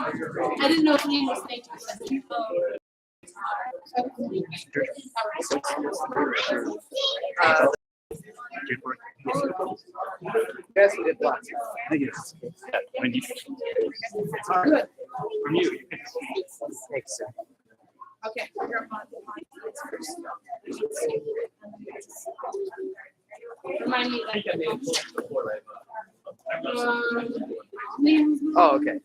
I didn't know if he was thinking. Yes, we did lots. Yes. When you, Good. from you. Thanks, sir. Okay. Remind me that. Oh, okay.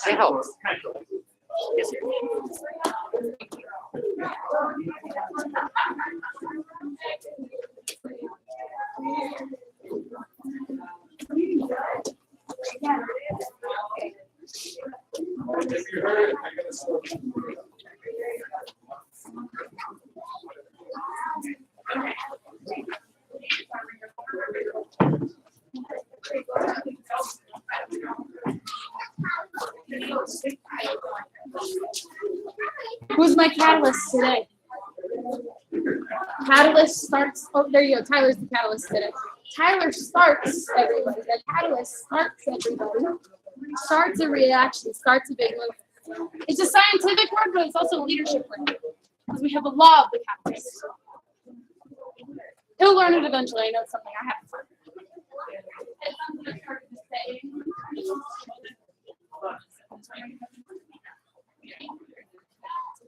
It helps. Yes, sir. Who's my catalyst today? Catalyst starts. Oh, there you go. Tyler's the catalyst today. Tyler starts everybody. The catalyst starts everybody. Starts a reaction. Starts a big move. It's a scientific word, but it's also a leadership word because we have the law of the catalyst. He'll learn it eventually. I know it's something I have to learn. It's something I started to say.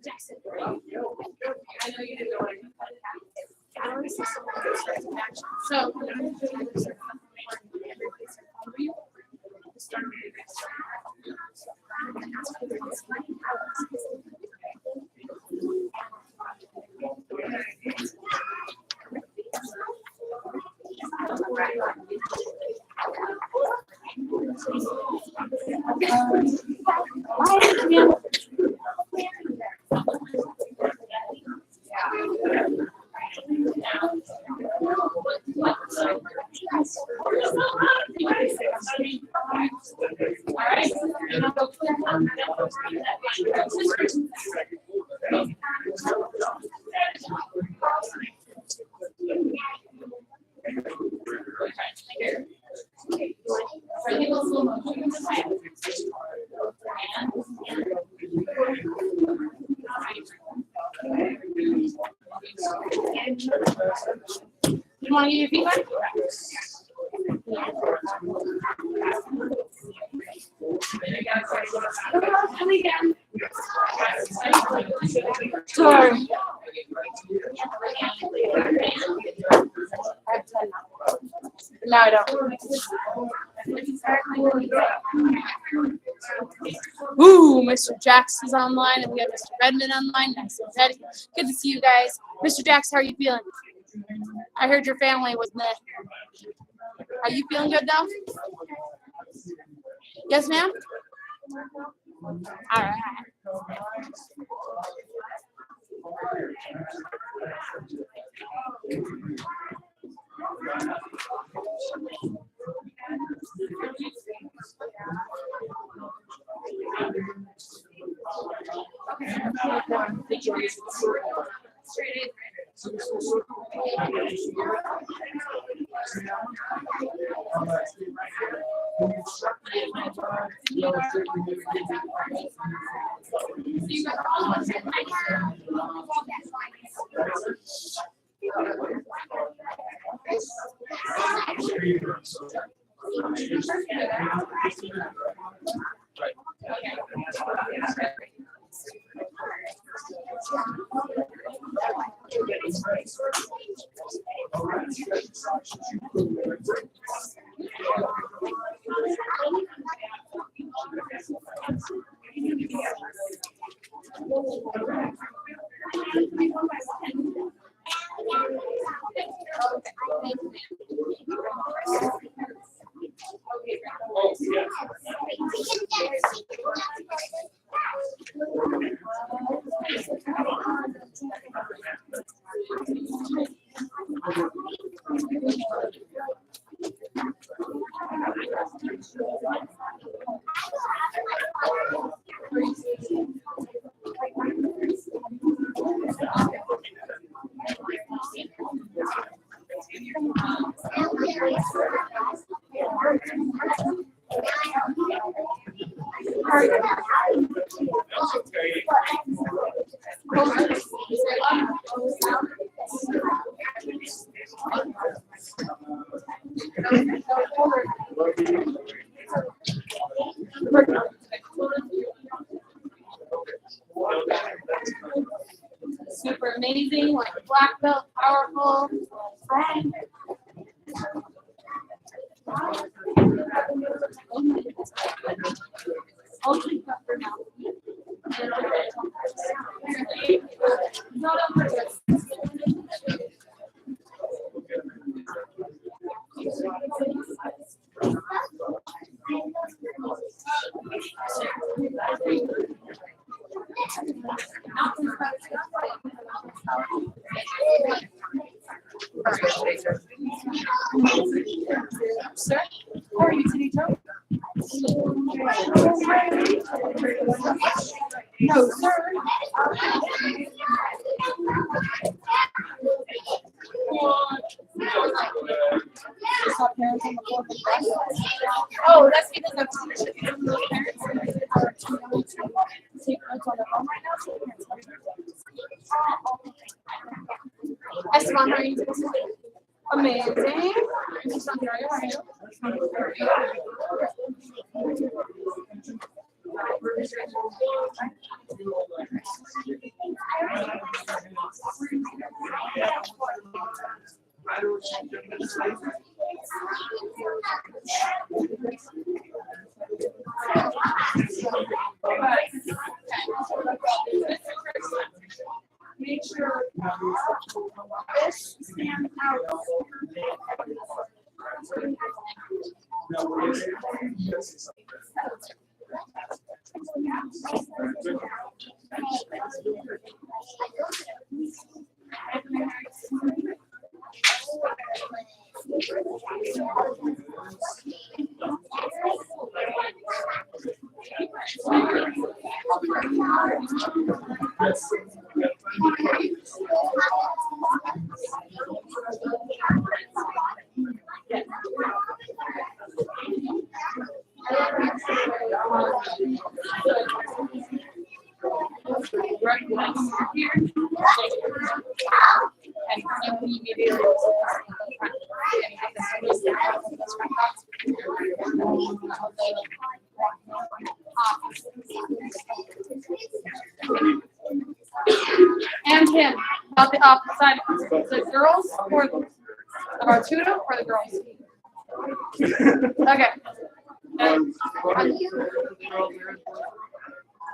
Jackson. I know you didn't know what I meant by that. So, you want to give your feedback? Sorry. No, I don't. Ooh, Mr. Jax is online, and we have Mr. Redmond online. Nice and steady. Good to see you guys. Mr. Jax, how are you feeling? I heard your family was meh. Are you feeling good now? Yes, ma'am? All right. Super amazing, like black belt, powerful, strong. I'll keep that for now. Not on purpose. Sir, how are you today, Joe? No, sir. Oh, that's because I'm ownership from those parents and they are too young to take notes on their own right now. So Esteban, how are you doing? Amazing. How are you? Make sure this stands out. And him, about the opposite side. The girls or the tutor or the girls? Okay.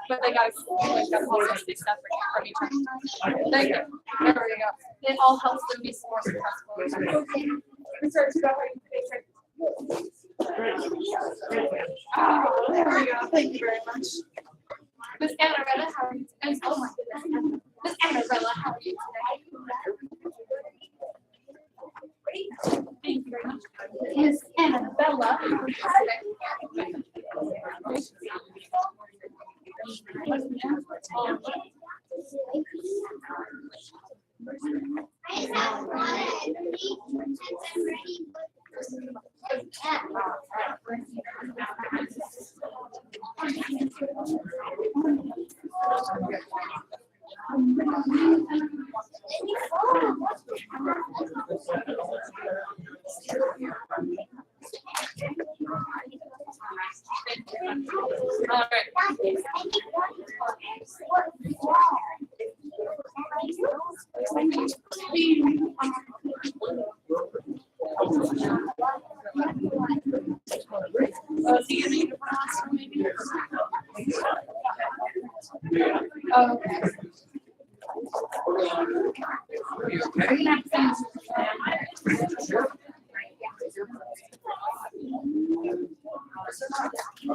But they got to hold it separate from each other. Thank you. There we go. It all helps them be more successful. Research, go ahead. There we go. Thank you very much. Miss Annabella, how are you today? Oh my goodness. Miss Annabella, how are you today? Thank you very much. Miss Annabella, how are you today?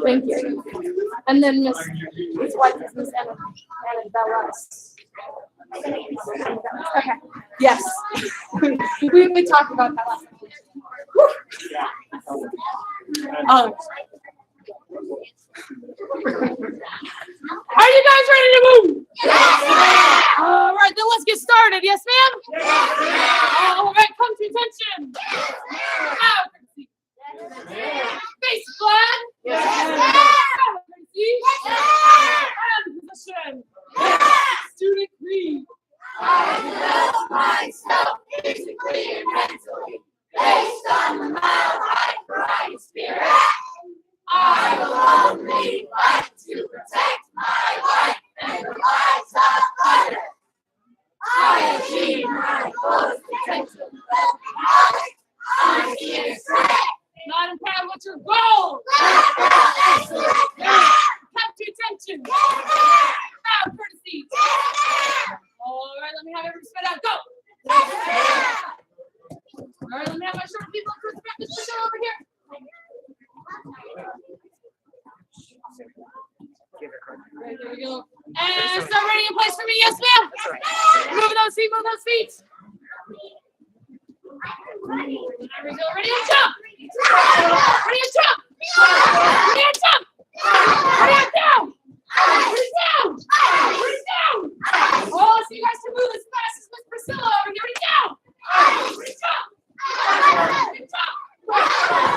Thank you. And then his wife is Miss Annabella. Okay. Yes. we talked about that last time. Are you guys ready to move? Yes. All right, then let's get started. Yes, ma'am? Yes. All right, come to attention. Yes. Face flat. Yes. only fight to protect my life and the lives of others. I achieve my fullest potential. I'm here not proud what's your goal? Come to attention. Crowd courtesy. All right, let me have everyone spit out. Go. All right, let me have my short people in first practice position over here. Right, there we go. And start ready in place for me. Yes, ma'am. Move those feet, move those feet. There we go. Ready and jump. Ready and jump. Ready and jump. Ready and down. Ready down. Ready down. Oh, so you guys can move as fast as Miss Priscilla over here. Ready down. Ready jump. Ready jump.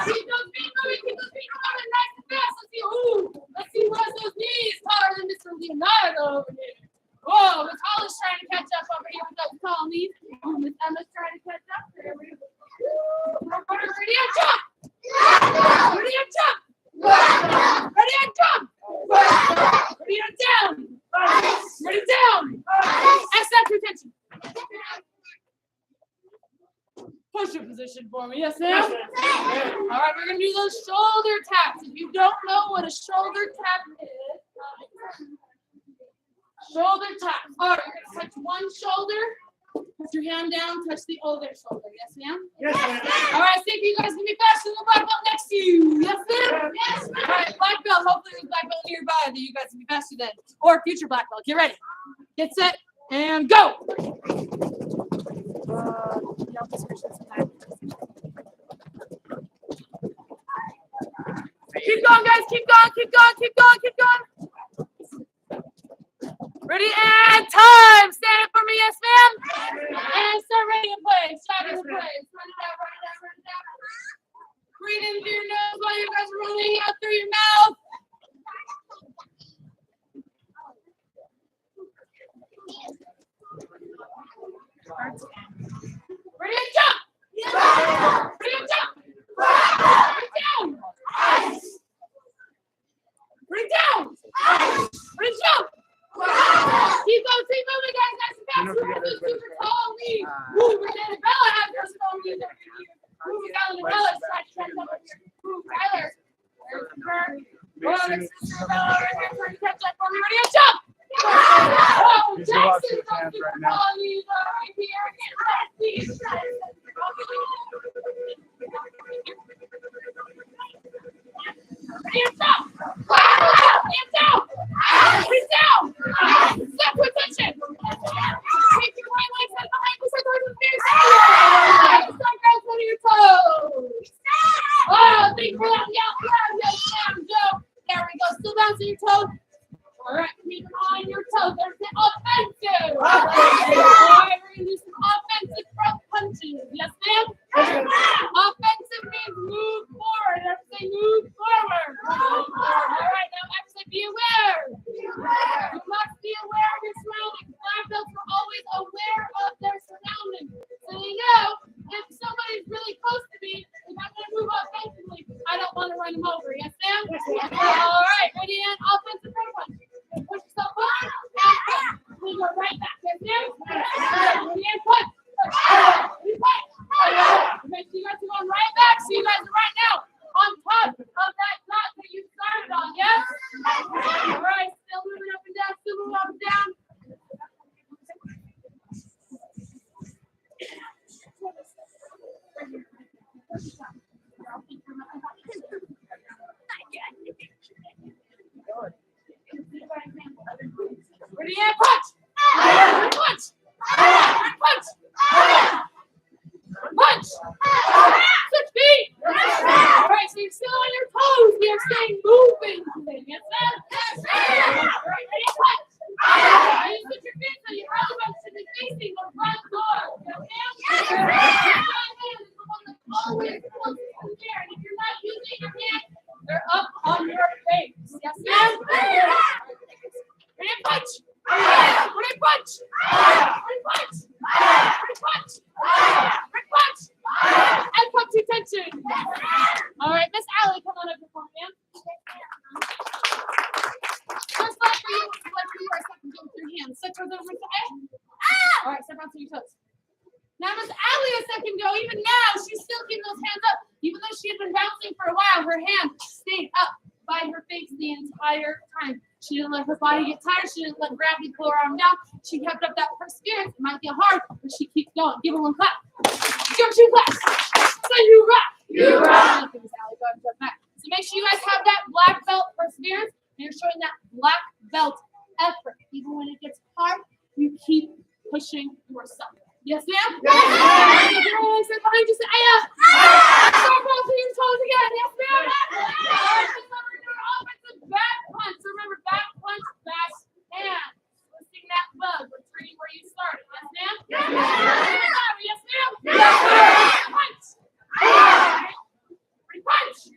Keep those feet moving. Keep those feet moving nice and fast. Let's see. Ooh. Let's see who has those knees taller than Mr. Leonardo over here. Whoa, Miss Hollis trying to catch up over here with those tall knees. Oh, Miss Emma's trying to catch up. There we go. Ready and jump! Ready and jump! Ready and jump! Ready and down! Ready down! Excellent retention. Push your position for me, yes ma'am? All right, we're going to do those shoulder taps. If you don't know what a shoulder tap is, shoulder tap. All right, you're going to touch one shoulder. Put your hand down, touch the other shoulder. Yes, ma'am? Yes, ma'am. All right, see if you guys can be faster than the black belt next to you. Yes, ma'am? Yes, ma'am. All right, black belt. Hopefully there's black belt nearby that you guys can be faster than. Or future black belt. Get ready. Get set and go. Keep going, guys. Keep going, keep going, keep going, keep going. Ready and time. Stand up for me, yes, ma'am. And start ready in place. Start in place. Run it out, run it out, run it out. Breathe in through your nose while you guys are running out through your mouth. Ready and jump. Ready and jump. Ready down. Ready down. Ready jump. Keep moving, guys. Nice and fast. Who has those super tall knees? Ooh, Annabella has those tall knees over here. Ooh, Annabella's trying to catch up over here. Ooh, Tyler. There's her. Oh, there's Sister Bella over here trying to catch up for me. Ready to jump? Oh, Jackson's those super tall knees over here. Get ready. Hands up! Hands down! Hands down! Step with attention! Take your right leg set behind you, start towards the face. Start down one of your toes. Oh, think for that. Yeah, Joe. There we go. Still bouncing your toes. All right, keep on your toes. There's the offensive. All right, we're going to do some offensive front punches. Yes, ma'am? Offensive means move forward. Everybody move forward. All right, now actually be aware. You must be aware of your surroundings. Black belts are always aware of their surroundings. So you know, if somebody's really close to me, if I'm going to move offensively, I don't want to run them over. Yes, ma'am? All right, ready and offensive front punch. Push yourself up, and we go right back. Yes, ma'am? Ready and punch. Make sure you guys are going right back. So you guys are right now on top of that dot that you started on. Yes? All right. Still moving up and down. Still moving up and down. Ready and punch. Punch. Punch. Punch! 6 feet! All right, so you're still on your toes. You're staying moving. Yes, ma'am? All right, ready to punch. You put your feet so your elbows should be facing the front door. Yes, ma'am? Your right hand is the one that's always closest to the chair. And if you're not using your hand, they're up on your face. Yes, ma'am? Ready to punch. Ready to punch. Ready to punch. Ready to punch. Punch! And punch attention. All right, Miss Allie, come on up before me, ma'am. over to All right, step out to your toes. Now Miss Allie a second ago, even now, she's still keeping those hands up. Even though she had been bouncing for a while, her hand stayed up by her face the entire time. She didn't let her body get tired. She didn't let gravity pull her arm down. She kept up that perseverance. It might get hard, but she keeps going. Give her one clap. Give her two claps. Say you rock. You rock. Okay, Miss Allie, go ahead and jump back. So make sure you guys have that black belt perseverance, and you're showing that black belt effort. Even when it gets hard, you keep pushing yourself. Yes, ma'am? Yes, ma'am. Sit behind you, say, start bouncing your toes again. Yes, ma'am? Offensive back punch. Remember, back punch, back hand. Twisting that bug, returning where you started. Yes, ma'am? Yes, ma'am. Yes, ma'am? Yes, ma'am. Punch. Punch.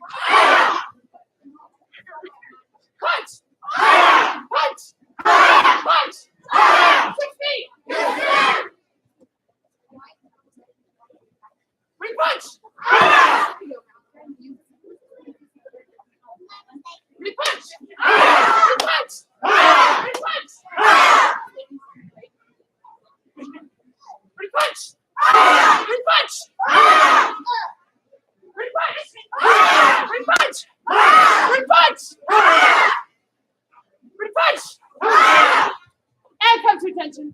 Punch. Punch. Punch. 6 feet. Yes, ma'am. Punch! Punch! Punch! Punch! Punch! Punch! And come to attention.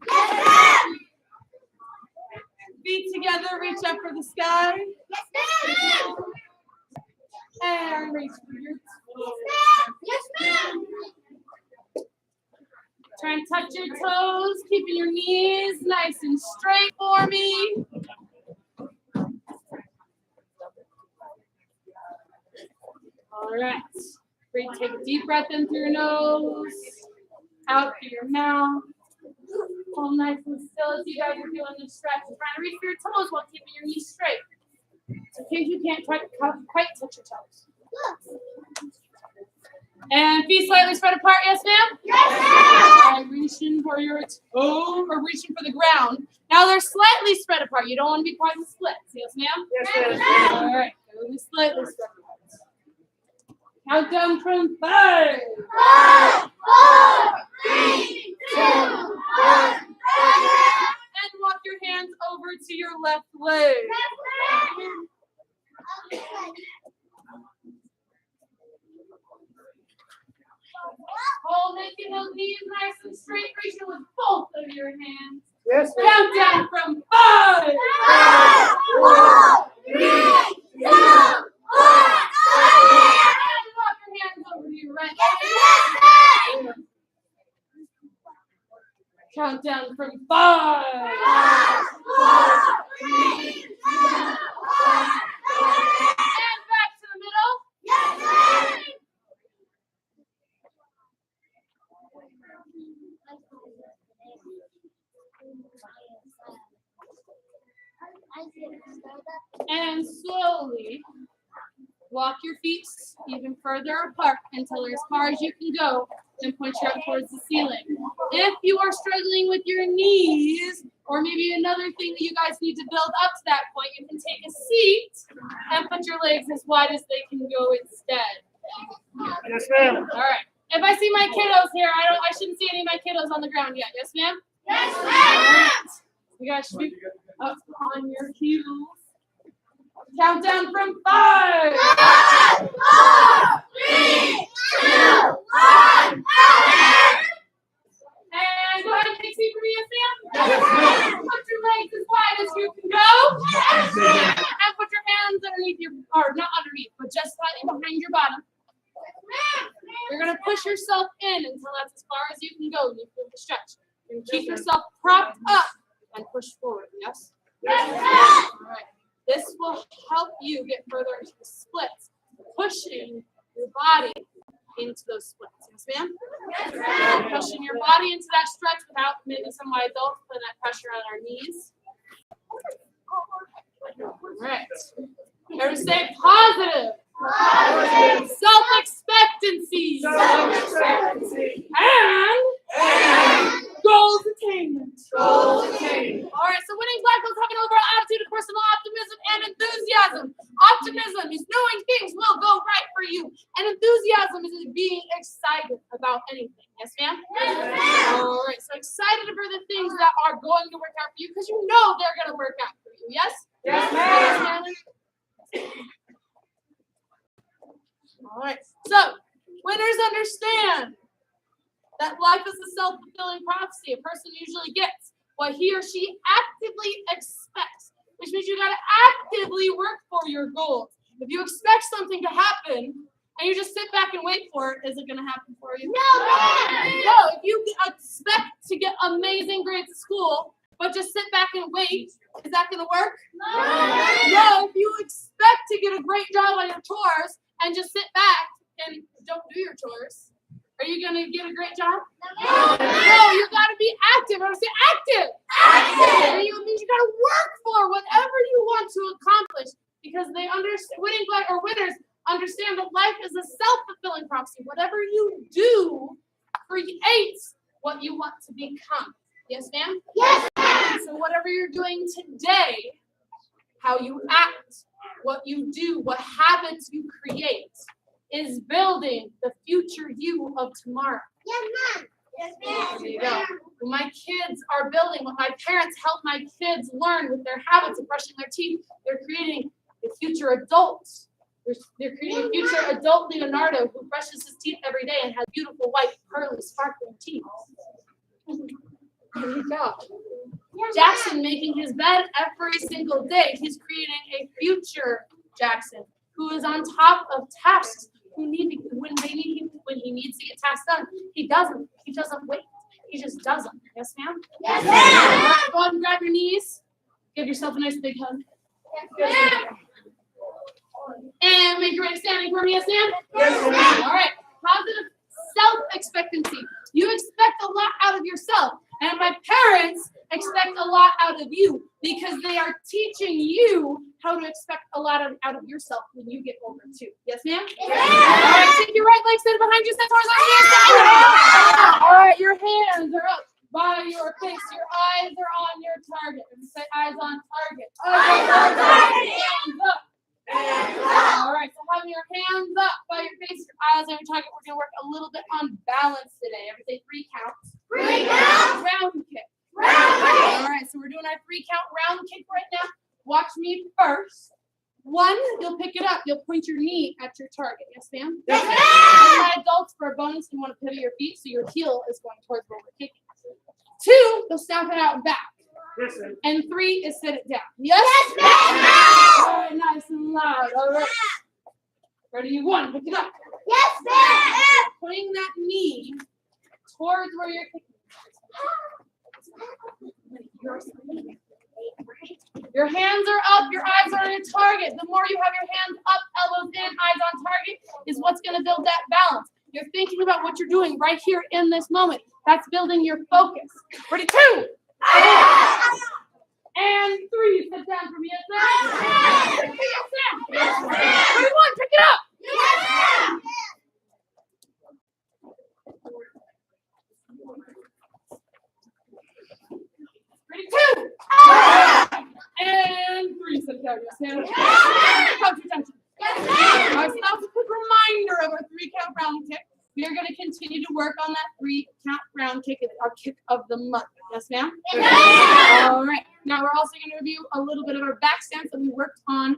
Feet together, reach up for the sky. Yes, ma'am. And reach for your toes. Yes, ma'am. Try and touch your toes, keeping your knees nice and straight for me. All right. Great. Take a deep breath in through your nose, out through your mouth. Hold nice and still as you guys are doing this stretch. You're trying to reach for your toes while keeping your knees straight. In case you can't quite touch your toes. And feet slightly spread apart, yes, ma'am? Yes, ma'am. Right, reaching for your toe or reaching for the ground. Now they're slightly spread apart. You don't want to be quite split. Yes, ma'am? Yes, ma'am. All right, go slightly spread apart. Countdown from 5. 5, 4, 3, 2, 1. And walk your hands over to your left leg. Hold, making those knees nice and straight, reaching with both of your hands. Yes, ma'am. Countdown from 5. 5, 4, 3, 2, 1. And walk your hands over to your right leg. Countdown from 5. 5, 4, 3, 2, 1. And back to the middle. Yes, ma'am. And slowly walk your feet even further apart until they're as far as you can go, then push up towards the ceiling. If you are struggling with your knees, or maybe another thing that you guys need to build up to that point, you can take a seat and put your legs as wide as they can go instead. Yes, ma'am. All right. If I see my kiddos here, I shouldn't see any of my kiddos on the ground yet. Yes, ma'am? Yes, All ma'am. right. You guys shoot up on your heels. Countdown from 5. 5, 4, 3, 2, 1. And go ahead and take a seat for me, Sam. Yes, ma'am. Put your legs as wide as you can go. And put your hands underneath your, or not underneath, but just slightly behind your bottom. You're going to push yourself in until that's as far as you can go. You feel the stretch. And keep yourself propped up and push forward, yes? Yes, ma'am. All right. This will help you get further into the splits, pushing your body into those splits. Yes, ma'am? Yes, ma'am. Pushing your body into that stretch without maybe some white adults putting that pressure on our knees. All right. Here to say positive. Positive. Self-expectancy. Self-expectancy. And goals attainment. Goals attained. All right, so winning black belts have an overall attitude of personal optimism and enthusiasm. Optimism is knowing things will go right for you, and enthusiasm is being excited about anything. Yes, ma'am? Yes, ma'am. All right, so excited for the things that are going to work out for you because you know they're going to work out for you. Yes? Yes, ma'am. All right, so winners understand that life is a self-fulfilling prophecy. A person usually gets what he or she actively expects, which means you got to actively work for your goals. If you expect something to happen and you just sit back and wait for it, is it going to happen for you? No, if you expect to get amazing grades at school, but just sit back and wait, is that going to work? No, if you expect to get a great job on your chores and just sit back and don't do your chores, are you going to get a great job? No, you got to be active. I want to say active. Active. It means you got to work for whatever you want to accomplish because they understand, winners understand that life is a self-fulfilling prophecy. Whatever you do creates what you want to become. Yes, ma'am? Yes, So whatever you're doing today, how you act, what you do, what habits you create, is building the future you of tomorrow. Yes, ma'am. Yes, ma'am. There you go. When my kids are building, what my parents help my kids learn with their habits of brushing their teeth, they're creating a future adult. They're creating a future adult Leonardo who brushes his teeth every day and has beautiful, white, pearly, sparkling teeth. There you go. Jackson making his bed every single day. He's creating a future Jackson who is on top of tasks. When he needs to get tasks done, he doesn't wait. He just does them. Yes, ma'am? Yes, All ma'am. right, go ahead and grab your knees. Give yourself a nice big hug. And make your way to standing for me, yes, ma'am? Yes, ma'am. All right. Positive self-expectancy. You expect a lot out of yourself. And my parents expect a lot out of you because they are teaching you how to expect a lot out of yourself when you get older too. Yes, ma'am? Yes, All ma'am. right, take your right leg, set it behind you, set towards our All right, your hands are up by your face. Your eyes are on your target. And say eyes on target. Eyes on target. Hands up. All right, so having your hands up by your face, your eyes on your target, we're going to work a little bit on balance today. Everybody say 3 counts. 3 counts. Round kick. Round All right, so we're doing our 3 count round kick right now. Watch me first. 1, you'll pick it up. You'll point your knee at your target. Yes, ma'am? Yes, And ma'am. my adults, for a bonus, you want to pivot your feet so your heel is going towards where we're kicking. 2, you'll stamp it out back. Yes, ma'am. And 3 is set it down. Yes? Yes, ma'am. All right, nice and loud. All right. Ready? 1, pick it up. Yes, ma'am. Putting that knee towards where you're kicking. Your hands are up, your eyes are on your target. The more you have your hands up, elbows in, eyes on target, is what's going to build that balance. You're thinking about what you're doing right here in this moment. That's building your focus. Ready? 2. And 3. Sit down for me. Yes, ma'am. Yes, ma'am. Ready? 1, pick it up. Yes, ma'am. Ready? 2. And 3. Sit down. Yes, ma'am. Coach your attention. Yes, All ma'am. right, so that was a quick reminder of our 3 count round kick. We are going to continue to work on that 3 count round kick, our kick of the month. Yes, ma'am? All right. Now we're also going to review a little bit of our back stance that we worked on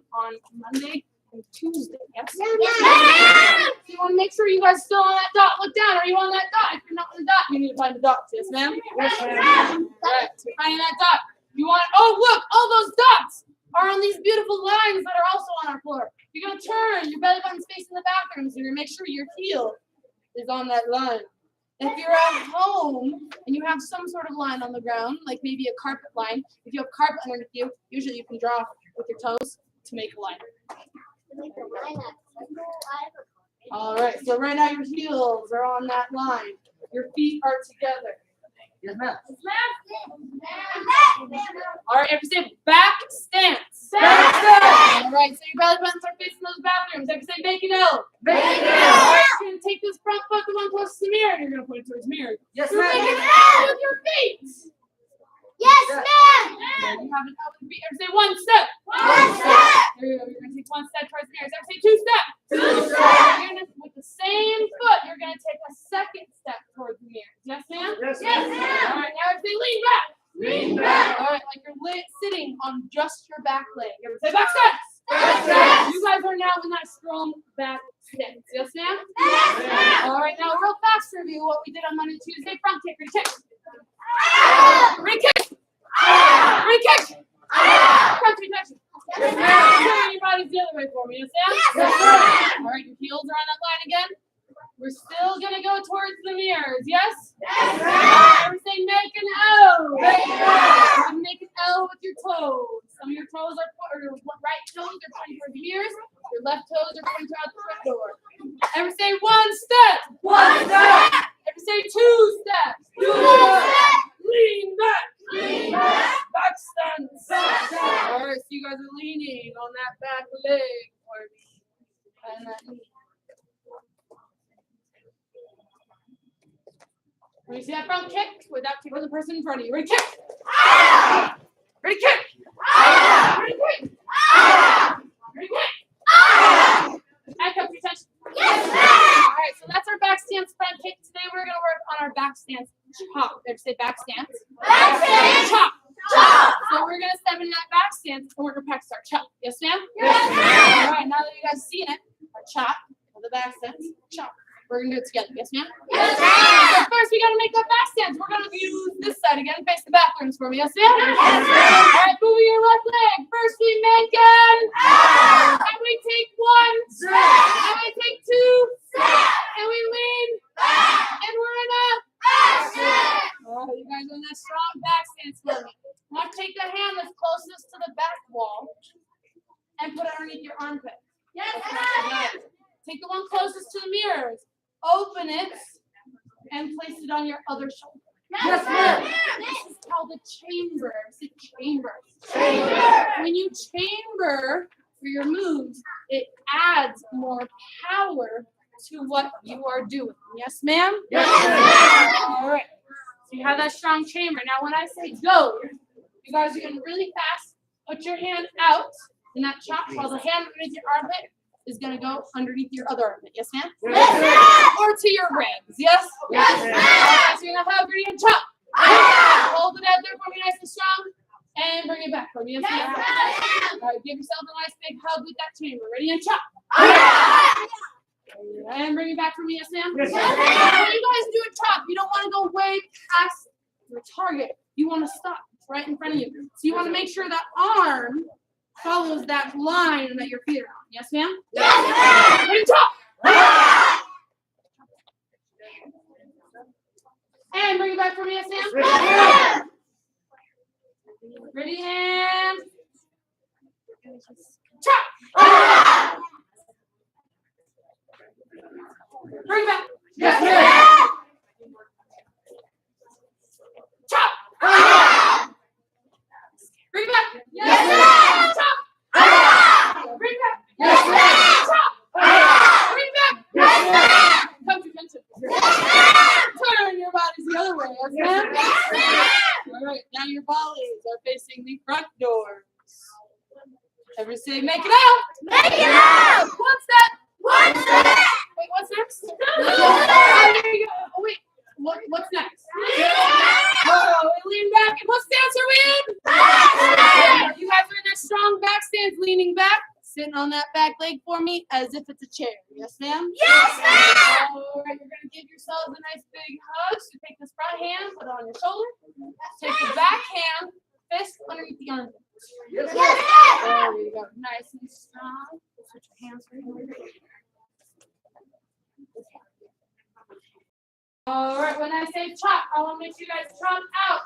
Monday and Tuesday. Yes? Yes, ma'am. So you want to make sure you guys are still on that dot. Look down. Are you on that dot? If you're not on the dot, you need to find the dots. Yes, ma'am? Yes, ma'am. All right. So you're finding that dot. You want, oh, look, all those dots are on these beautiful lines that are also on our floor. You're going to turn your belly button's facing the bathroom, so you're going to make sure your heel is on that line. If you're at home and you have some sort of line on the ground, like maybe a carpet line, if you have carpet underneath you, usually you can draw with your toes to make a line. All right, so right now your heels are on that line. Your feet are together. Yes, ma'am. All right, everybody say back stance. Back stance. All right, so your belly buttons are facing those bathrooms. Everybody say bacon L. Bacon All L. right, you're going to take this front foot, the one closest to the mirror, and you're going to point it towards the mirror. Yes, You're making ma'am. an L with your feet. Yes, ma'am. There you have an L with your feet. Everybody say 1 step. One step. There you go. You're going to take 1 step towards the mirror. Everybody say 2 steps. 2 steps. You're going to, with the same foot, you're going to take a second step towards the mirror. Yes, ma'am? Yes, Yes, ma'am. ma'am. All right, now everybody lean back. Lean back. All right, like you're sitting on just your back leg. Everybody say back stance. Back stance. You guys are now in that strong back stance. Yes, ma'am? Yes, ma'am. All right, now real fast review what we did on Monday, Tuesday. Front kick, ready kick. Ready kick. Ready kick. Front kick, next. Yes, ma'am. Turn your bodies the other way for me. Yes, ma'am? Yes, ma'am. All right, your heels are on that line again. We're still going to go towards the mirrors. Yes? Yes, ma'am. Everybody make an L. Make an L. You make an L with your toes. Some of your toes are, or your right toes are pointing towards the mirrors. Your left toes are pointing out the front door. Everybody say one step. One step. Everybody say two steps. Two steps. Lean back. Lean back. Back stance. Back stance. All right, so you guys are leaning on that back leg for me. And that knee. When you see that front kick without kicking the person in front of you. Ready, kick. Ready, kick. Ready, kick. Ready, kick. Back up your attention. Yes, ma'am. All right, so that's our back stance front kick. Today we're going to work on our back stance chop. Everybody say back stance. Back stance. Chop. Chop. So we're going to step in that back stance and we're going to practice our chop. Yes, ma'am? Yes, ma'am. All right, now that you guys seen it, our chop, the back stance, chop. We're going to do it together. Yes, ma'am? Yes, So ma'am. first we got to make that back stance. We're going to use this side again. Face the bathrooms for me. Yes, ma'am? Yes, All ma'am. right, move your left leg. First we make an Up. and we take one, Step. and we take two, Step. and we lean, Back. and we're in a. Action. Oh, you guys are in that strong back stance for me. Now take the hand that's closest to the back wall and put it underneath your armpit. Yes, ma'am. Take the one closest to the mirrors. Open it and place it on your other shoulder. Yes, ma'am. This is called a chamber. It's a chamber. Chamber. When you chamber for your moves, it adds more power to what you are doing. Yes, ma'am? Yes, ma'am. All right. So you have that strong chamber. Now, when I say go, you guys are going to really fast put your hand out in that chop while the hand underneath your armpit is going to go underneath your other armpit. Yes, ma'am? Yes, ma'am. Or to your ribs. Yes? Yes, All ma'am. right, so you're going to have your hand chop. Ah. Hold it out there for me nice and strong. And bring it back for me. Yes, Yes, ma'am? ma'am. All right, give yourself a nice big hug with that chamber. Ready and chop. Ah. And bring it back for me. Yes, ma'am? Yes, When ma'am. you guys do a chop, you don't want to go way past your target. You want to stop right in front of you. So you want to make sure that arm follows that line that your feet are on. Yes, ma'am? Yes, ma'am. Ready, chop. Ah. And bring it back for me. Yes, ma'am? Yes, ma'am. Ready and chop. Ah. Bring it back. Yes, ma'am. Chop. Ah. Bring it back. Yes, ma'am. Chop. Ah. Bring it back. Yes, ma'am. Chop. Ah. Bring it back. Yes, ma'am. Come to attention. Yes, Turn your bodies the other way. Yes, Yes, ma'am? ma'am. All right, now your volleys are facing the front doors. Everybody say, make it out. Make it out. One step. One step. Wait, what's next? Oh, there you go. Oh, wait. What's next? Oh, we lean back. And what stance are we in? You guys are in that strong back stance, leaning back, sitting on that back leg for me as if it's a chair. Yes, ma'am? Yes, ma'am. All right, you're going to give yourselves a nice big hug. So take this front hand, put it on your shoulder. Take the back hand, fist underneath the armpit. Yes, Yes, ma'am. ma'am. There you go. Nice and strong. Switch your hands for you. All right, when I say chop, I want to make sure you guys chop out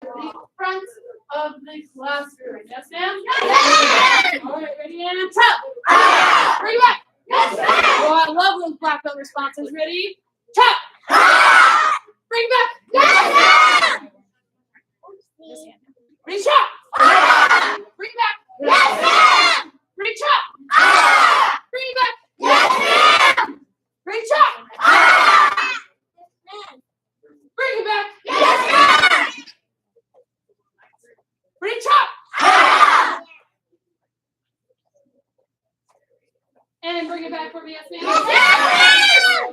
the front of the classroom. Yes, ma'am? Yes, ma'am. All right, ready and chop. Ah. Bring it back. Yes, ma'am. Oh, I love those black belt responses. Ready? Chop. Ah. Bring it back. Yes, ma'am. This hand. Ready? Chop. Ah. Bring it back. Yes, ma'am. Ready? Chop. Ah. Bring it back. Yes, ma'am. Ready? Chop. Ah. Bring it back. Yes, ma'am. Ready? Chop. Ah. And bring it back for me. Yes, ma'am. Yes, ma'am.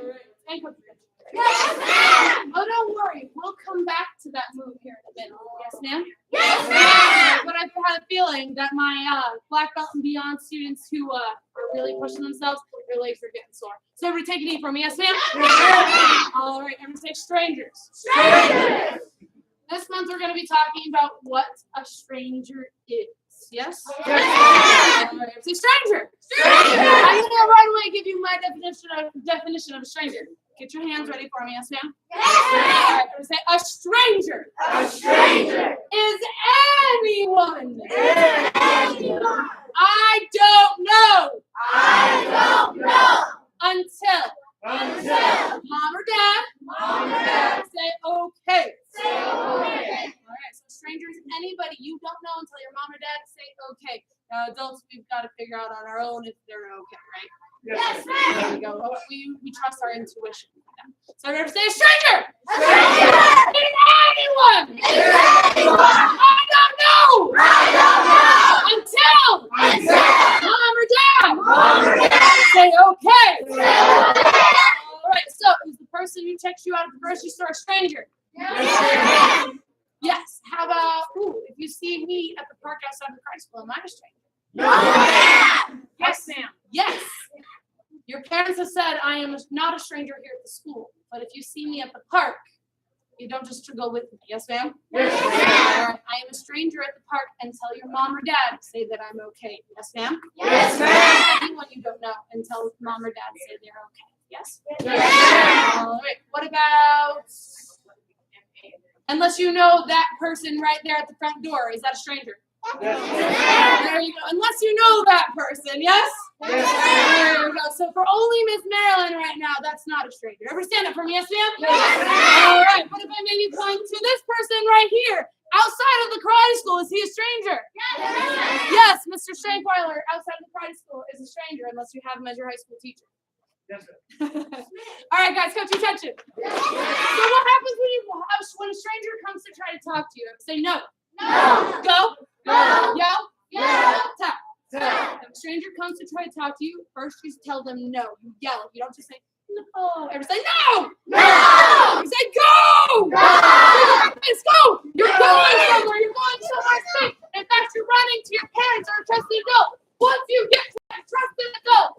And Coach Rich. Yes, ma'am. Oh, don't worry. We'll come back to that move here in a minute. Yes, ma'am? Yes, ma'am. But I have a feeling that my black belt and beyond students who are really pushing themselves, their legs are getting sore. So everybody take it easy for me. Yes, ma'am? All right. Everybody say strangers. Strangers. This month we're going to be talking about what a stranger is. Yes? Yes, ma'am. All right. Say stranger. Stranger. I'm going to right away give you my definition of a stranger. Get your hands ready for me. Yes, ma'am? Yes, All ma'am. right. Everybody say a stranger A stranger is anyone is anyone I don't know I don't know until until mom or dad mom or dad say okay. say okay. All right, so strangers, anybody you don't know until your mom or dad say okay. Now, adults, we've got to figure out on our own if they're okay, right? Yes, There ma'am. we go. We trust our intuition. So I'm going to say a stranger A stranger is anyone is anyone I don't know I don't know until until mom or dad mom or dad say okay. say okay. All right, so is the person who checks you out at the grocery store a stranger? Yes, ma'am. Yes. How about, if you see me at the park outside the Christ school, am I a stranger? No, ma'am. Yes, ma'am. Yes. Your parents have said I am not a stranger here at the school, but if you see me at the park, you don't just go with me. Yes, ma'am? Yes, All ma'am. right. I am a stranger at the park until your mom or dad say that I'm okay. Yes, ma'am? Yes, ma'am. Anyone you don't know until mom or dad say they're okay. Yes? Yes, ma'am. All right. What about, unless you know that person right there at the front door, is that a stranger? There you go. Unless you know that person, yes? There you go. So for only Miss Marilyn right now, that's not a stranger. Ever stand up for me, yes, ma'am? All right. What if I maybe point to this person right here, outside of the karate school? Is he a stranger? Yes, Mr. Shankwyler, outside of the karate school, is a stranger unless you have him as your high school teacher. Yes, sir. All right, guys, coach attention. So what happens when a stranger comes to try to talk to you? Say no. No. Go. No. Yell. Yell. Tap. Tap. If a stranger comes to try to talk to you, first you tell them no. You yell. You don't just say no. Everybody say no. No. You say go. Go. Let's go. You're going somewhere. You're going somewhere safe. In fact, you're running to your parents or a trusted adult. Once you get to that trusted adult,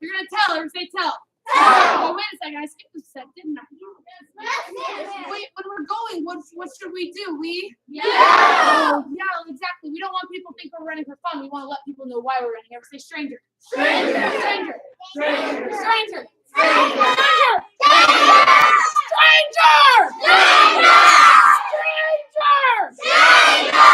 you're gonna tell. Everybody say tell. Oh, wait a second. I skipped a step, didn't I? Wait, when we're going, what should we do? We Yeah. Oh, yeah, exactly. We don't want people to think we're running for fun. We want to let people know why we're running. Ever say stranger? Stranger. Stranger. Stranger. Stranger. Stranger. Stranger. Stranger.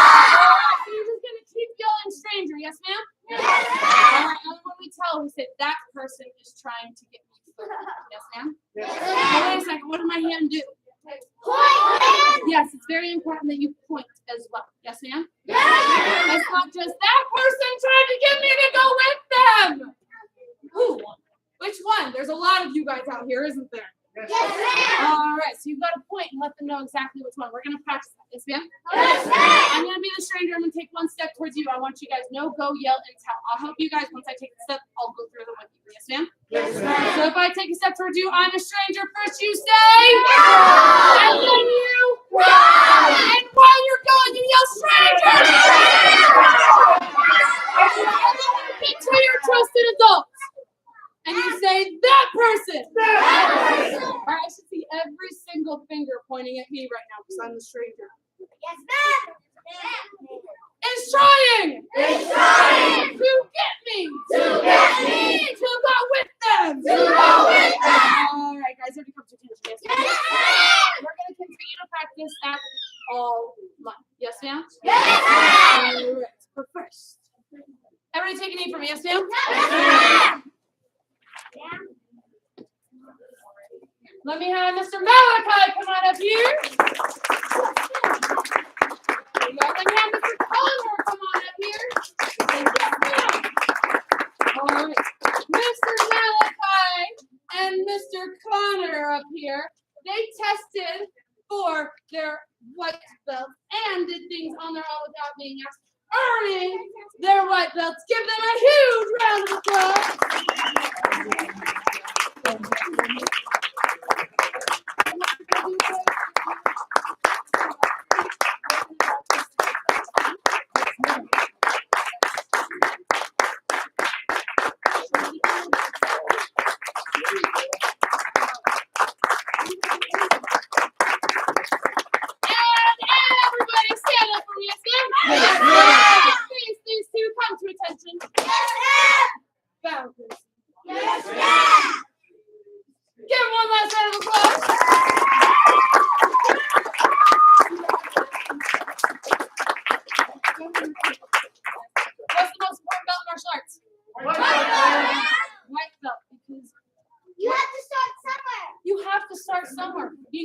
So you're just gonna keep yelling stranger, yes, ma'am? Yes, All ma'am. right, and when we tell, we say that person is trying to get me food. Yes, ma'am? Yes, Now, ma'am. wait a second. What did my hand do? Point. Yes, it's very important that you point as well. Yes, ma'am? Yes, ma'am. It's not just that person trying to get me to go with them. Who? Which one? There's a lot of you guys out here, isn't there? Yes, ma'am. All right, so you've got to point and let them know exactly which one. We're going to practice that. Yes, ma'am? Yes, ma'am. I'm going to be the stranger. I'm going to take one step towards you. I want you guys to know, go, yell, and tell. I'll help you guys. Once I take a step, I'll go through them with you. Yes, ma'am? Yes, ma'am. So if I take a step towards you, I'm a stranger. First you say, and then you, and while you're going, you yell, stranger! And then you get to your trusted adults. And you say, that person. All right, I should see every single finger pointing at me right now because I'm the stranger. Yes, ma'am. Is trying It's trying to get me to get me to go with them. to go with them. All right, guys, everybody come to attention. Yes, Yes, ma'am? ma'am. We're going to continue to practice that all month. Yes, ma'am? Yes, ma'am. All right, but first, everybody take a knee for me. Yes, ma'am? Yes, ma'am. Let me have Mr. Malachi come on up here. There you go. Let me have Mr. Connor come on up here. Yes, ma'am. All right. Mr. Malachi and Mr. Connor are up here. They tested for their white belts and did things on their own without being asked, earning their white belts. Give them a huge round of applause.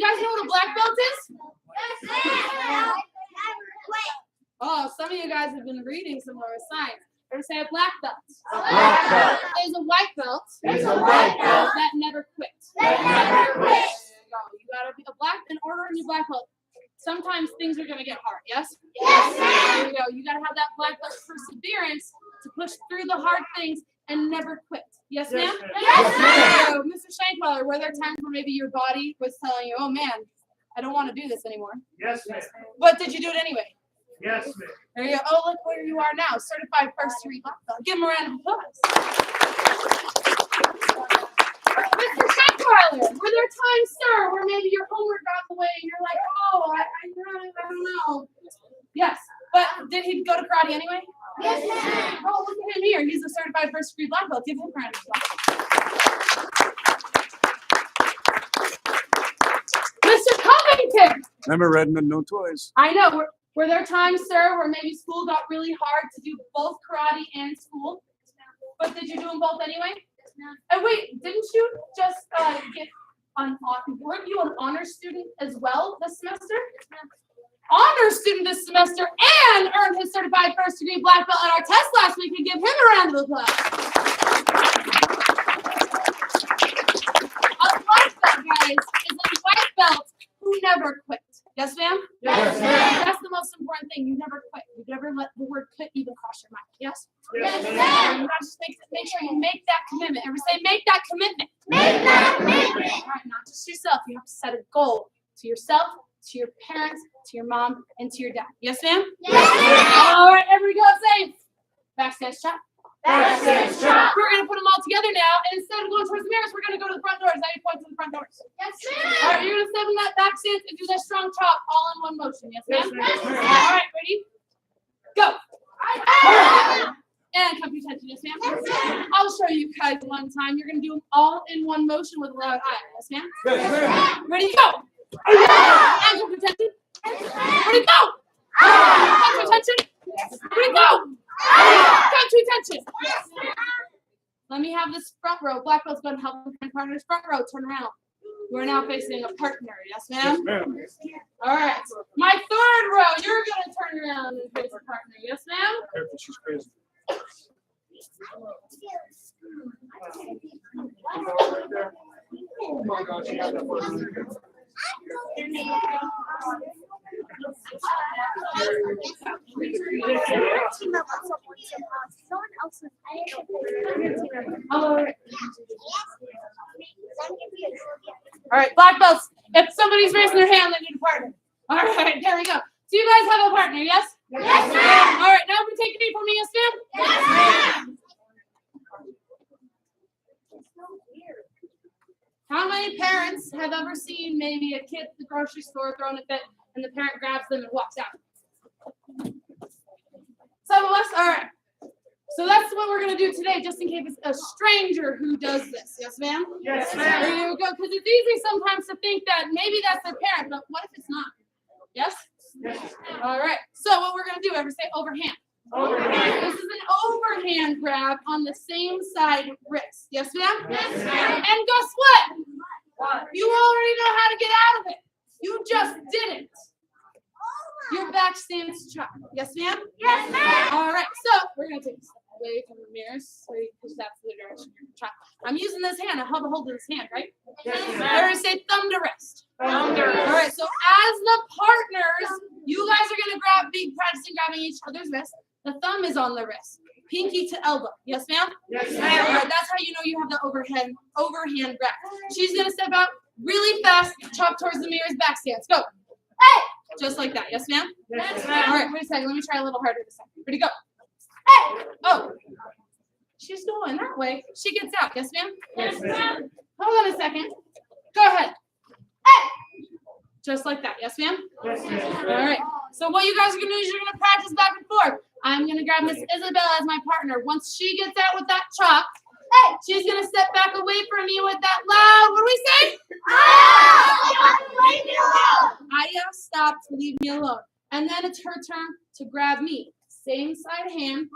You guys know what a black belt is? Yes, ma'am. Oh, some of you guys have been reading some more science. Or say a black belt. Black belt. There's a white belt. There's a white belt. That never quits. That never quits. You gotta be a black in order to be black belt. Sometimes things are gonna get hard, yes? Yes, There you go. You gotta have that black belt perseverance to push through the hard things and never quit. Yes, ma'am? Yes, ma'am. So, Mr. Shankweller, were there times where maybe your body was telling you, oh man, I don't want to do this anymore? Yes, ma'am. But did you do it anyway? Yes, ma'am. There you go. Oh, look where you are now. Certified first degree black belt. Give him a round of applause. Mr. Shankweller, were there times, sir, where maybe your homework got in the way and you're like, oh, I don't know. Yes. But did he go to karate anyway? Yes, ma'am. Oh, look at him here. He's a certified first degree black belt. Give him a round of applause. Mr. Covington. Remember Redmond, no toys. I know. Were there times, sir, where maybe school got really hard to do both karate and school? But did you do them both anyway? And wait, didn't you just get weren't you an honor student as well this semester? Honor student this semester and earned his certified first degree black belt at our test last week, and give him a round of applause. A black belt, guys, is a white belt who never quit. Yes, ma'am? Yes, ma'am. That's the most important thing. You never quit. You never let the word quit even cross your mind. Yes? Yes, You ma'am. gotta just make sure you make that commitment. Everybody say, make that commitment. Make that commitment. All right, not just yourself. You have to set a goal to yourself, to your parents, to your mom, and to your dad. Yes, ma'am? Yes, ma'am. All right, everybody go say, backstance chop. Backstance chop. We're going to put them all together now, and instead of going towards the mirrors, we're going to go to the front doors. Now you point to the front doors. Yes, All ma'am. right, you're going to step in that back stance and do that strong chop all in one motion. Yes, ma'am? Yes, ma'am. All right, ready? Go. And come to attention, yes, ma'am? Yes, ma'am. I'll show you guys one time. You're going to do them all in one motion with a loud eye. Yes, ma'am? Ready, go. And come to attention. Ready, go. Come to attention. Ready, go. Come to attention. Let me have this front row. Black belt's going to help the partners. Front row, turn around. We're now facing a partner. Yes, ma'am? All right. My third row, you're going to turn around and face a partner. Yes, ma'am? She's crazy. Oh my God, she got that one. All right, black belts. If somebody's raising their hand, they need a partner. All right, there we go. So you guys have a partner, yes? Yes, ma'am. All right, now we take a knee for me, yes, ma'am? Yes, ma'am. How many parents have ever seen maybe a kid at the grocery store throwing a fit and the parent grabs them and walks out? Some of us? All right. So that's what we're going to do today, just in case it's a stranger who does this. Yes, ma'am? Yes, There ma'am. you go. Because it's easy sometimes to think that maybe that's their parent, but what if it's not? Yes? Yes. All right. So what we're going to do, everybody say overhand. Overhand. This is an overhand grab on the same side wrist. Yes, ma'am? Yes, ma'am. And guess what? You already know how to get out of it. You just didn't. Your back stance chop. Yes, ma'am? Yes, ma'am. All right. So we're going to take a step away from the mirrors. So you push that to the direction you're going to chop. I'm using this hand. I have a hold of this hand, right? Yes, We're ma'am. going to say thumb to wrist. Thunder. All right. So as the partners, you guys are going to be practicing grabbing each other's wrist. The thumb is on the wrist. Pinky to elbow. Yes, ma'am? Yes, All ma'am. right, that's how you know you have the overhand grab. She's going to step out really fast, chop towards the mirror's back stance. Go. Hey! Just like that. Yes, ma'am? Yes, All ma'am. right, wait a second. Let me try a little harder this time. Ready, go. Hey! Oh. She's going that way. She gets out. Yes, ma'am? Yes, ma'am. Hold on a second. Go ahead. Hey! Just like that. Yes, ma'am? Yes, ma'am. All right. So what you guys are going to do is you're going to practice back and forth. I'm going to grab Miss Isabel as my partner. Once she gets out with that chop, hey, she's going to step back away from you with that loud, what do we say? Leave me alone. Aya, stop, leave me alone. And then it's her turn to grab me. Same side hand,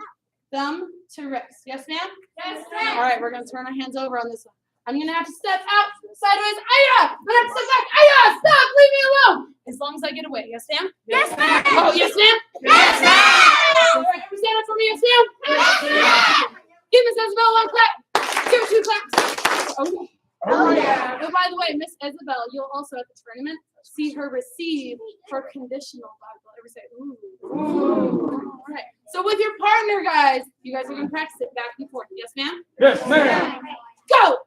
thumb to wrist. Yes, ma'am? Yes, All right, we're going to turn our hands over on this one. I'm gonna have to step out sideways. Aya! I'm gonna have to step back. Aya! Stop! Leave me alone! As long as I get away. Yes, ma'am? Yes, ma'am. Oh, yes, ma'am? Yes, ma'am. All right, stand up for me, yes, ma'am? Give Miss Isabel one clap. Give her 2 claps. Okay. Oh, yeah. Oh, by the way, Miss Isabel, you'll also at the tournament see her receive her conditional Bible. Everybody say, ooh. Ooh. All right. So with your partner, guys, you guys are going to practice it back and forth. Yes, ma'am? Yes, ma'am. Go!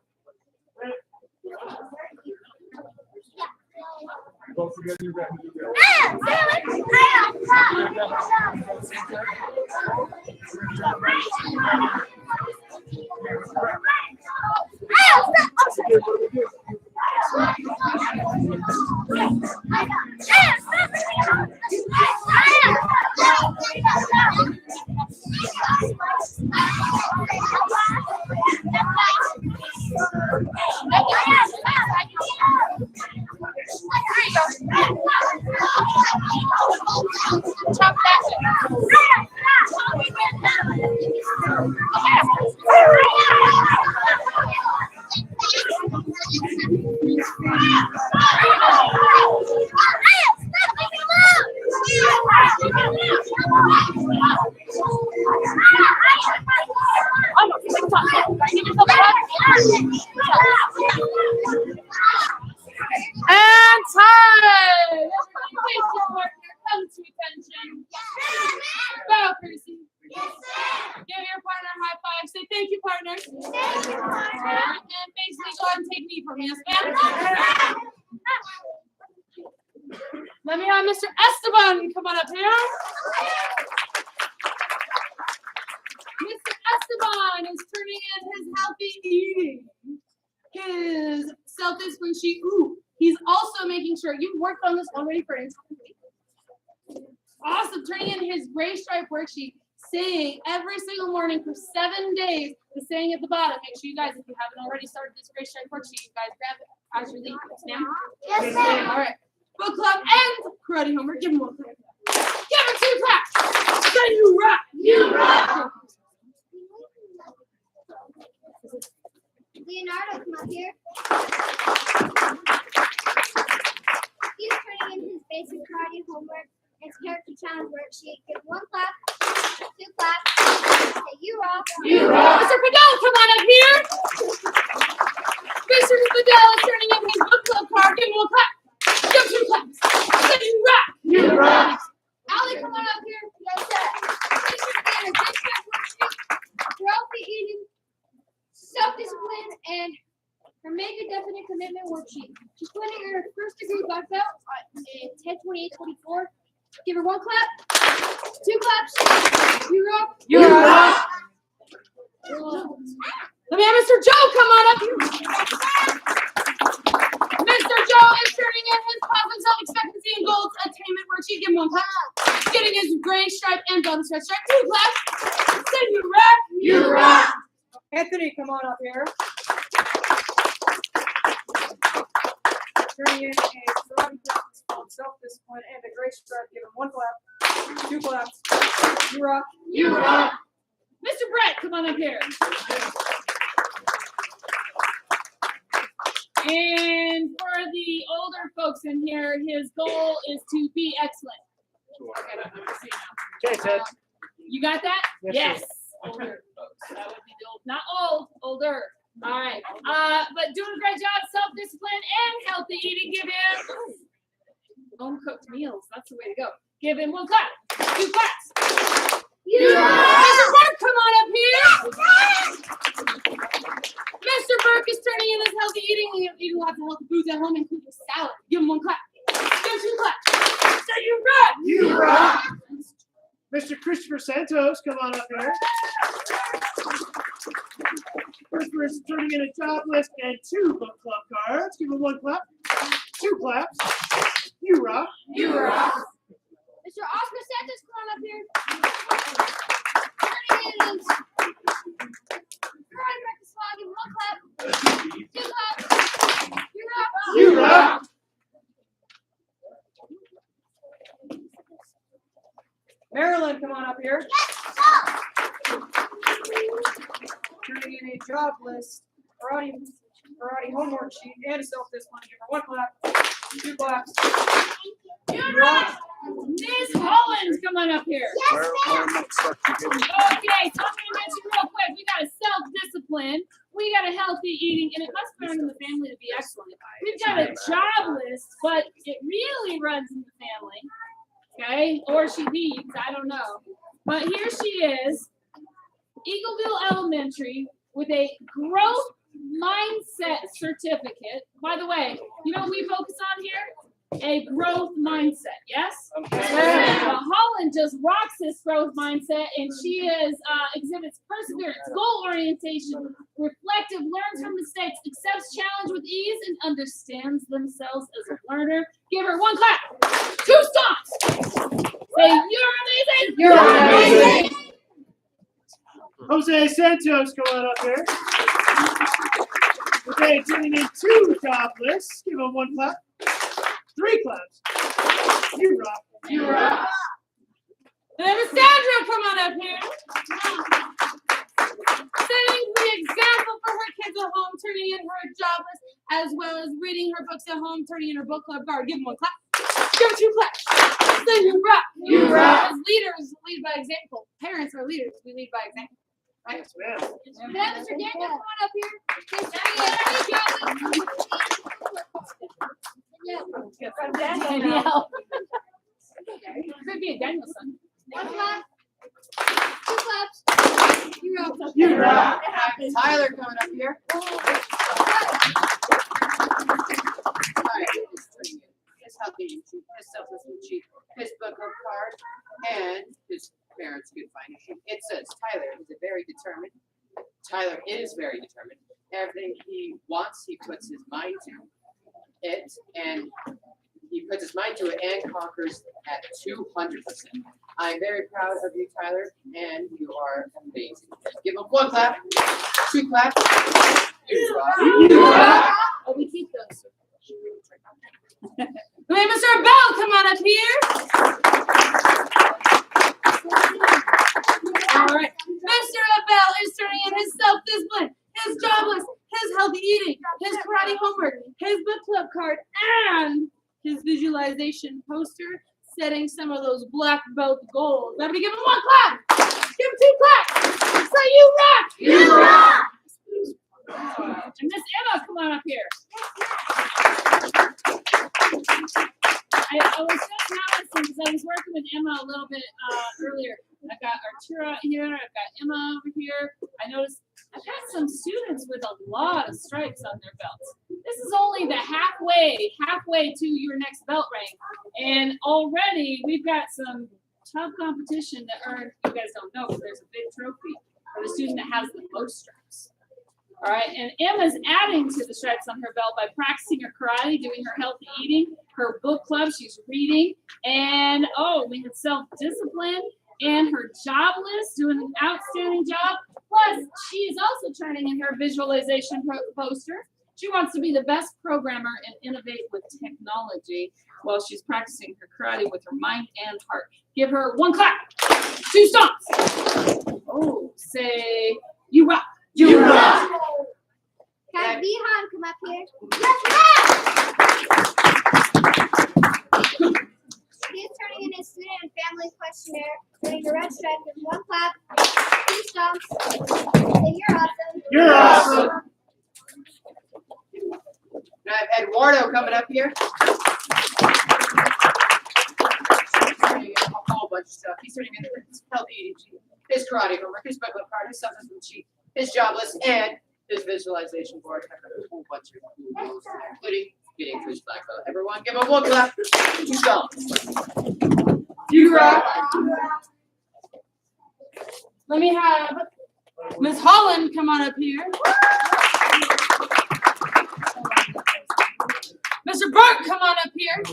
Don't forget you got to do that. Chop that way. And time! Come to attention. Bow, courtesy. Give your partner a high five. Say thank you, partner. And basically go ahead and take me from me. Yes, ma'am? Let me have Mr. Esteban come on up here. Mr. Esteban is turning in his healthy eating. His self-discipline sheet. Ooh, he's also making sure you've worked on this already for an entire week. Awesome. Turning in his gray stripe worksheet, saying every single morning for 7 days, the saying at the bottom. Make sure you guys, if you haven't already started this gray stripe worksheet, you guys grab it as you leave. Yes, ma'am? Yes, ma'am. All right. Book club and karate homework. Give him 1 clap. Give him 2 claps. Say you rock. You rock. Leonardo, come up here. He's turning in his basic karate homework and character challenge worksheet. Give 1 clap, 2 claps. Say you rock. You rock. Mr. Fidel, come on up here. Mr. Fidel is turning in his book club card. Give him 1 clap. Give him 2 claps. Say you rock. You rock. Allie, come on up here. Yes, sir. She's turning in a big worksheet, healthy eating, self-discipline, and her make a definite commitment worksheet. She's putting her first degree black belt in 10/28/24. Give her 1 clap, 2 claps. You rock. You rock. Let me have Mr. Joe come on up here. Mr. Joe is turning in his positive self-expectancy and goals attainment worksheet. Give him 1 clap. Getting his gray stripe and bonus red stripe. 2 claps. Say you rock. You rock. Anthony, come on up here. Turning in a karate practice called self-discipline and a gray stripe. Give him 1 clap, 2 claps. You rock. You rock. Mr. Brett, come on up here. And for the older folks in here, his goal is to be excellent. Okay, Ted. You got that? Yes, sir. Older folks. That would be the old, not old, older. All right. But doing a great job, self-discipline and healthy eating. Give him home cooked meals. That's the way to go. Give him 1 clap, 2 claps. You rock. Mr. Burke, come on up here. Mr. Burke is turning in his healthy eating, eating lots of healthy foods at home, including salad. Give him 1 clap. Give him 2 claps. Say you rock. You rock. Mr. Christopher Santos, come on up here. Christopher is turning in a job list and 2 book club cards. Give him 1 clap, 2 claps. You rock. You rock. Mr. Oscar Santos, come on up here. Turning in his karate practice log. Give him 1 clap, 2 claps. You rock. You rock. Marilyn, come on up here. Yes, Turning in a job list, karate karate homework sheet, and a self-discipline. Give her 1 clap, 2 claps. You're right. Miss Holland, come on up here. Where am I stuck together? Okay, so I'm going to mention real quick. We got a self-discipline. We got a healthy eating, and it must run in the family to be excellent. We've got a job list, but it really runs in the family. Okay, or she leads, I don't know. But here she is, Eagleville Elementary, with a growth mindset certificate. By the way, you know what we focus on here? A growth mindset, yes? Holland just rocks this growth mindset, and she exhibits perseverance, goal orientation, reflective, learns from mistakes, accepts challenge with ease, and understands themselves as a learner. Give her 1 clap, 2 stomps. Say, you're amazing. You're amazing. Jose Santos, come on up here. Okay, turning in 2 topless. Give him 1 clap. 3 claps. You rock. You rock. And then Sandra, come on up here. Setting the example for her kids at home, turning in her job list, as well as reading her books at home, turning in her book club card. Give them 1 clap. Give them 2 claps. Then you rock. You rock. As leaders, lead by example. Parents are leaders. We lead by example. Right? Yes, ma'am. Then Mr. Daniel, come on up here. Danielle. Could be a Danielson. 1 clap. 2 claps. You rock. You rock. Tyler coming up here. His healthy eating sheet, his self-esteem sheet, his book club card, and his parents' good finding sheet. It says Tyler is very determined. Tyler is very determined. Everything he wants, he puts his mind to it, and he puts his mind to it and conquers at 200%. I'm very proud of you, Tyler, and you are amazing. Give him 1 clap, 2 claps. You rock. You rock. Oh, we keep those. Hey, Mr. Bell, come on up here. All right. Mr. Bell is turning in his self-discipline, his job list, his healthy eating, his karate homework, his book club card, and his visualization poster, setting some of those black belt goals. Everybody give him 1 clap. Give him 2 claps. Say you rock. You rock. And Miss Emma, come on up here. I was just noticing because I was working with Emma a little bit earlier. I've got Artura here. I've got Emma over here. I noticed I've got some students with a lot of stripes on their belts. This is only the halfway to your next belt rank. And already we've got some tough competition that earned, you guys don't know, but there's a big trophy for the student that has the most stripes. All right, and Emma's adding to the stripes on her belt by practicing her karate, doing her healthy eating, her book club, she's reading, and we have self-discipline, and her job list, doing an outstanding job. Plus, she is also turning in her visualization poster. She wants to be the best programmer and innovate with technology while she's practicing her karate with her mind and heart. Give her 1 clap, 2 stomps. Oh, say, you rock. You rock. Can Bihan come up here? He is turning in his student and family questionnaire, turning the red stripe with 1 clap, 2 stomps. Say you're awesome. You're awesome. And I have Eduardo coming up here. He's turning in a whole bunch of stuff. He's turning in his healthy eating sheet, his karate homework, his book club card, his self-esteem sheet, his job list, and his visualization board. I have a whole bunch of cool goals, including getting to his black belt. Everyone, give him 1 clap. 2 stomps. You rock. Let me have Miss Holland come on up here. Mr. Burke, come on up here.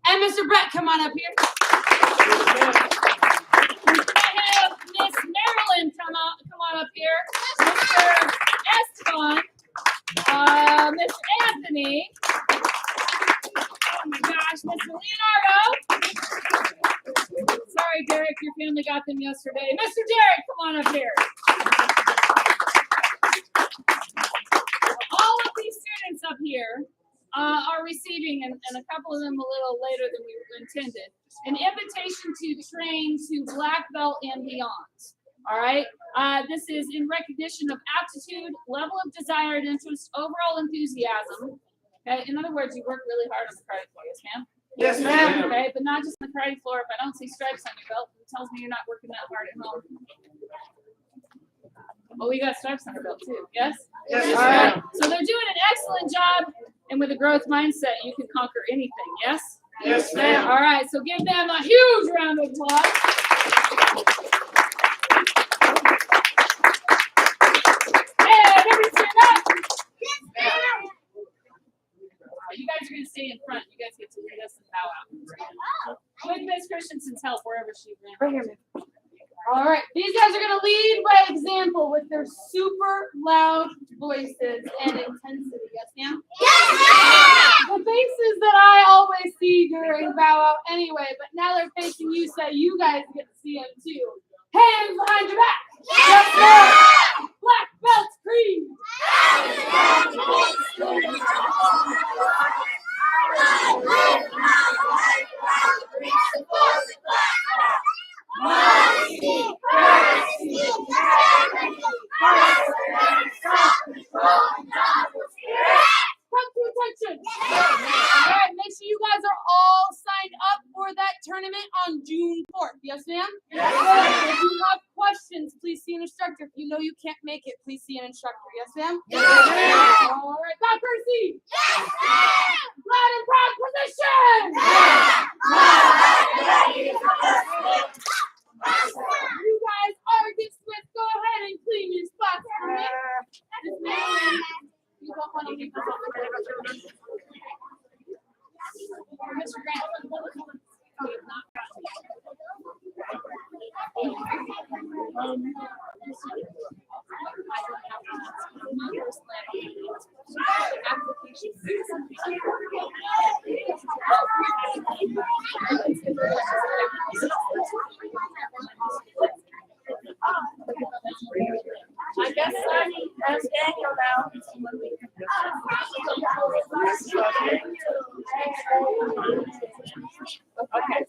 And Mr. Brett, come on up here. I have Miss Marilyn come on up here. Mr. Esteban, Mr. Anthony. Oh my gosh, Mr. Leonardo. Sorry, Derek, your family got got them yesterday. Mr. Derek, come on up here. All of these students up here are receiving, and a couple of them a little later than we intended, an invitation to train to black belt and beyond. All right. This is in recognition of aptitude, level of desire and interest, overall enthusiasm. Okay. In other words, you work really hard on the karate floor, yes, ma'am? Yes, ma'am. Okay, but not just on the karate floor. If I don't see stripes on your belt, it tells me you're not working that hard at home. Oh, you got stripes on your belt too, yes? Yes, All ma'am. right. So they're doing an excellent job, and with a growth mindset, you can conquer anything, yes? Yes, ma'am. All right, so give them a huge round of applause. Hey, everybody stand up. You guys are going to stay in front. You guys get to lead us and bow out. With Miss Christensen's help, wherever she ran. Right here, ma'am. All right, these guys are going to lead by example with their super loud voices and intensity. Yes, ma'am? Yes, The faces that I always see during bow out anyway, but now they're facing you, so you guys get to see them too. Hands behind your back. Yes, ma'am. Black belts, cream. Come to attention. All right, make sure you guys are all signed up for that tournament on June 4th. Yes, ma'am? Yes, ma'am. If you have questions, please see an instructor. If you know you can't make it, please see an instructor. Yes, ma'am? Yes, ma'am. All right, back Percy. Yes, ma'am. Loud and proud position. You guys are dismissed. Go ahead and clean your spots for me. Yes, ma'am. You don't want to leave this on the table. Mr. Grant, we have not gotten I guess that's Daniel now. Okay.